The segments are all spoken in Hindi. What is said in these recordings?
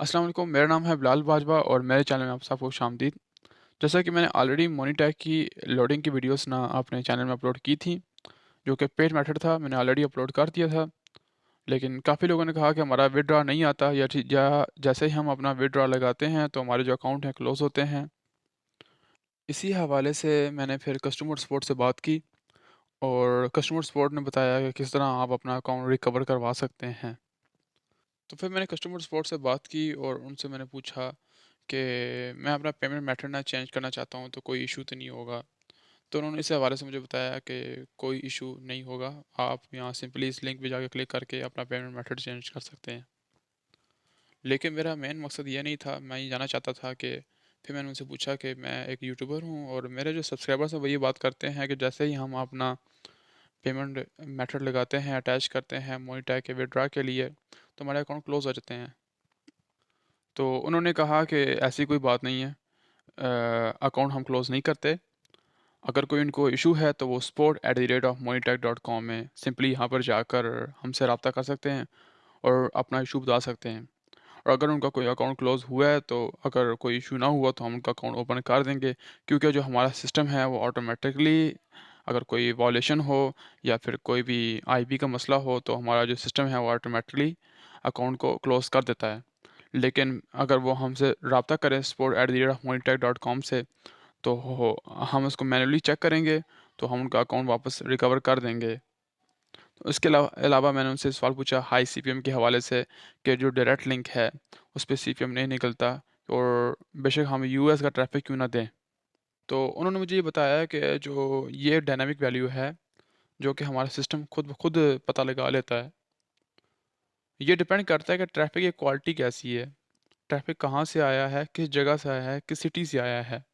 अस्सलाम वालेकुम, मेरा नाम है बिलाल बाजवा और मेरे चैनल में आप सबको खुशामदीद। जैसा कि मैंने ऑलरेडी मोनीटैग की लोडिंग की वीडियोस ना अपने चैनल में अपलोड की थी, जो कि पेड मेथड था, मैंने ऑलरेडी अपलोड कर दिया था। लेकिन काफ़ी लोगों ने कहा कि हमारा विथड्रॉ नहीं आता या जैसे ही हम अपना विथड्रॉ लगाते हैं तो हमारे जो अकाउंट हैं क्लोज़ होते हैं। इसी हवाले से मैंने फिर कस्टमर सपोर्ट से बात की और कस्टमर सपोर्ट ने बताया कि किस तरह आप अपना अकाउंट रिकवर करवा सकते हैं। तो फिर मैंने कस्टमर सपोर्ट से बात की और उनसे मैंने पूछा कि मैं अपना पेमेंट मेथड ना चेंज करना चाहता हूँ तो कोई इशू तो नहीं होगा। तो उन्होंने इस हवाले से मुझे बताया कि कोई इशू नहीं होगा, आप यहाँ सिंपली इस लिंक पे जाके क्लिक करके अपना पेमेंट मेथड चेंज कर सकते हैं। लेकिन मेरा मेन मकसद ये नहीं था, मैं ये जानना चाहता था कि फिर मैंने उनसे पूछा कि मैं एक यूट्यूबर हूँ और मेरे जो सब्सक्राइबर्स हैं वो ये बात करते हैं कि जैसे ही हम अपना पेमेंट मेथड लगाते हैं, अटैच करते हैं मोनीटैग के विड्रॉ के लिए, तो हमारे अकाउंट क्लोज हो जाते हैं। तो उन्होंने कहा कि ऐसी कोई बात नहीं है, अकाउंट हम क्लोज़ नहीं करते। अगर कोई उनको इशू है तो वो support@moneytech.com में सिंपली यहाँ पर जाकर हमसे रब्ता कर सकते हैं और अपना इशू बता सकते हैं। और अगर उनका कोई अकाउंट क्लोज़ हुआ है तो अगर कोई इशू ना हुआ तो हम उनका अकाउंट ओपन कर देंगे, क्योंकि जो हमारा सिस्टम है वो ऑटोमेटिकली अगर कोई वॉलेशन हो या फिर कोई भी आईपी का मसला हो तो हमारा जो सिस्टम है वो ऑटोमेटिकली अकाउंट को क्लोज़ कर देता है। लेकिन अगर वो हमसे रब्ता करें support@moneytech.com से तो हम उसको मैन्युअली चेक करेंगे तो हम उनका अकाउंट वापस रिकवर कर देंगे। तो इसके अलावा मैंने उनसे सवाल पूछा हाई सीपीएम के हवाले से कि जो डायरेक्ट लिंक है उस पे सीपीएम नहीं निकलता और बेशक हम यूएस का ट्रैफिक क्यों ना दें। तो उन्होंने मुझे ये बताया कि जो ये डायनामिक वैल्यू है, जो कि हमारा सिस्टम खुद ब खुद पता लगा लेता है। ये डिपेंड करता है कि ट्रैफिक की क्वालिटी कैसी है, ट्रैफिक कहाँ से आया है, किस जगह से आया है, किस सिटी से आया है।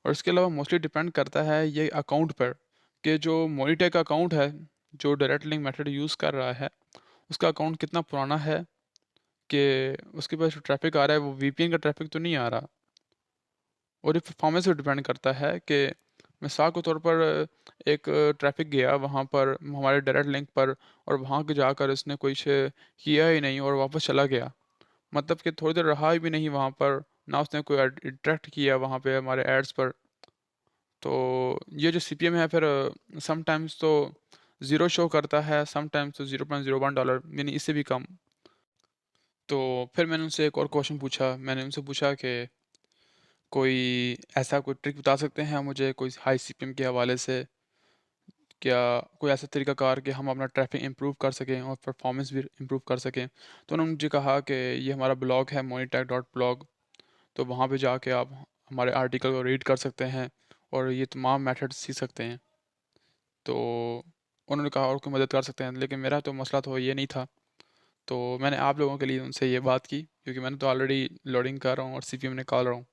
और इसके अलावा मोस्टली डिपेंड करता है ये अकाउंट पर कि जो मोनीटेक का अकाउंट है, जो डायरेक्ट लिंक मेथड यूज़ कर रहा है, उसका अकाउंट कितना पुराना है, कि उसके पास जो ट्रैफिक आ रहा है वो वीपीएन का ट्रैफिक तो नहीं आ रहा। और ये परफॉर्मेंस पे डिपेंड करता है कि मिसाल के तौर पर एक ट्रैफिक गया वहाँ पर हमारे डायरेक्ट लिंक पर और वहाँ के जाकर उसने कुछ किया ही नहीं और वापस चला गया, मतलब कि थोड़ी देर रहा भी नहीं वहाँ पर, ना उसने कोई इंटरेक्ट किया वहाँ पे हमारे एड्स पर। तो ये जो सीपीएम है फिर समटाइम्स तो ज़ीरो शो करता है, समटाइम्स तो $0.01 यानी इससे भी कम। तो फिर मैंने उनसे एक और क्वेश्चन पूछा, मैंने उनसे पूछा कि कोई ऐसा कोई ट्रिक बता सकते हैं मुझे कोई हाई सीपीएम के हवाले से, क्या कोई ऐसा तरीकाकार कि हम अपना ट्रैफिक इम्प्रूव कर सकें और परफॉर्मेंस भी इम्प्रूव कर सकें। तो उन्होंने मुझे कहा कि ये हमारा ब्लॉग है moneytech.blog, तो वहाँ पे जाके आप हमारे आर्टिकल को रीड कर सकते हैं और ये तमाम मेथड्स सीख सकते हैं। तो उन्होंने कहा और कोई मदद कर सकते हैं, लेकिन मेरा तो मसला तो ये नहीं था। तो मैंने आप लोगों के लिए उनसे ये बात की, क्योंकि मैंने तो ऑलरेडी लोडिंग कर रहा हूँ और सीपीएम निकाल रहा हूँ।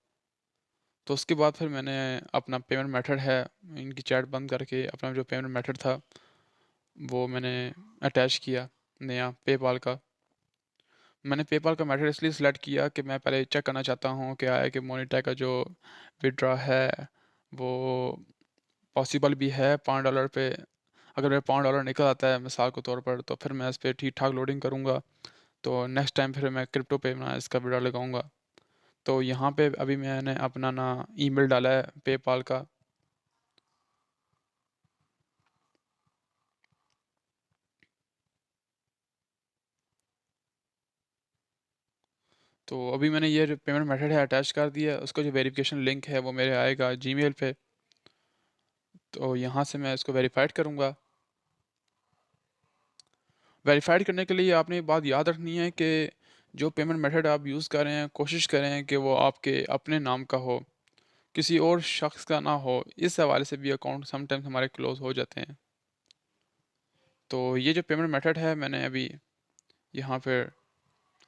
तो उसके बाद फिर मैंने अपना पेमेंट मेथड है, इनकी चैट बंद करके अपना जो पेमेंट मेथड था वो मैंने अटैच किया नया पेपाल का। मैंने पेपाल का मेथड इसलिए सिलेक्ट किया कि मैं पहले चेक करना चाहता हूँ क्या है कि मोनेटा का जो विड्रॉ है वो पॉसिबल भी है $5 पे। अगर मेरा $5 निकल आता है मिसाल के तौर पर तो फिर मैं इस पर ठीक ठाक लोडिंग करूँगा, तो नेक्स्ट टाइम फिर मैं क्रिप्टो पे ना इसका विड्रॉ लगाऊंगा। तो यहाँ पे अभी मैंने अपना ना ईमेल डाला है पेपाल का। तो अभी मैंने ये जो पेमेंट मेथड है अटैच कर दिया है, उसका जो वेरिफिकेशन लिंक है वो मेरे आएगा जीमेल पे। तो यहाँ से मैं इसको वेरीफाइड करूँगा। वेरीफाइड करने के लिए आपने ये बात याद रखनी है कि जो पेमेंट मेथड आप यूज़ कर रहे हैं कोशिश करें कि वो आपके अपने नाम का हो, किसी और शख्स का ना हो। इस हवाले से भी अकाउंट समटाइम्स हमारे क्लोज हो जाते हैं। तो ये जो पेमेंट मेथड है मैंने अभी यहाँ पर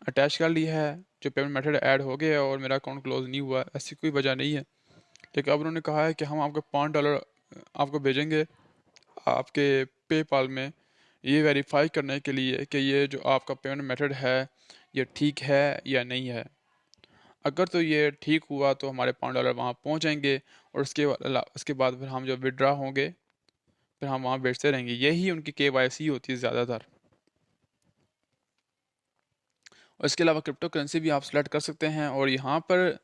अटैच कर लिया है। जो पेमेंट मेथड ऐड हो गया है और मेरा अकाउंट क्लोज नहीं हुआ, ऐसी कोई वजह नहीं है। लेकिन अब उन्होंने कहा है कि हम आपको $5 आपको भेजेंगे आपके पेपाल में, ये वेरीफाई करने के लिए कि ये जो आपका पेमेंट मेथड है ये ठीक है या नहीं है। अगर तो ये ठीक हुआ तो हमारे $5 वहाँ पहुँच जाएंगे और उसके बाद फिर हम जब विड्रा होंगे फिर हम वहाँ बेचते रहेंगे। यही उनकी केवाईसी होती है ज़्यादातर। और इसके अलावा क्रिप्टो करेंसी भी आप सेलेक्ट कर सकते हैं। और यहाँ पर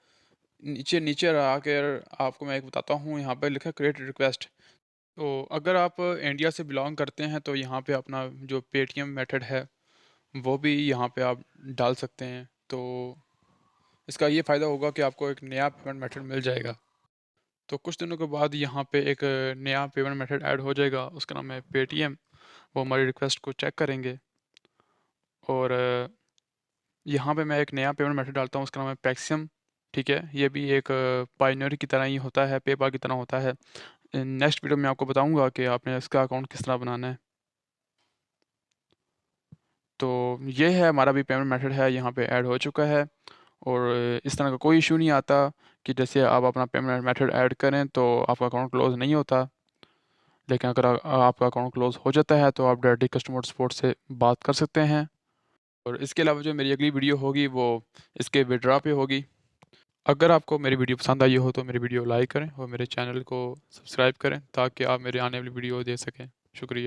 नीचे नीचे आकर आपको मैं एक बताता हूँ, यहाँ पर लिखा है क्रिएट रिक्वेस्ट। तो अगर आप इंडिया से बिलोंग करते हैं तो यहाँ पे अपना जो पेटीएम मेथड है वो भी यहाँ पे आप डाल सकते हैं। तो इसका ये फ़ायदा होगा कि आपको एक नया पेमेंट मेथड मिल जाएगा। तो कुछ दिनों के बाद यहाँ पे एक नया पेमेंट मेथड ऐड हो जाएगा, उसका नाम है पेटीएम। वो हमारी रिक्वेस्ट को चेक करेंगे और यहाँ पे मैं एक नया पेमेंट मेथड डालता हूँ, उसका नाम है पैक्सियम। ठीक है, ये भी एक पाइनरी की तरह ही होता है, पेपाल की तरह होता है। नेक्स्ट वीडियो में आपको बताऊँगा कि आपने इसका अकाउंट किस तरह बनाना है। तो ये है हमारा भी पेमेंट मेथड है, यहाँ पे ऐड हो चुका है। और इस तरह का कोई इशू नहीं आता कि जैसे आप अपना पेमेंट मेथड ऐड करें तो आपका अकाउंट क्लोज़ नहीं होता। लेकिन अगर आपका अकाउंट क्लोज़ हो जाता है तो आप डायरेक्टली कस्टमर सपोर्ट से बात कर सकते हैं। और इसके अलावा जो मेरी अगली वीडियो होगी वो इसके विड्रॉ पे होगी। अगर आपको मेरी वीडियो पसंद आई हो तो मेरी वीडियो लाइक करें और मेरे चैनल को सब्सक्राइब करें ताकि आप मेरे आने वाली वीडियो दे सकें। शुक्रिया।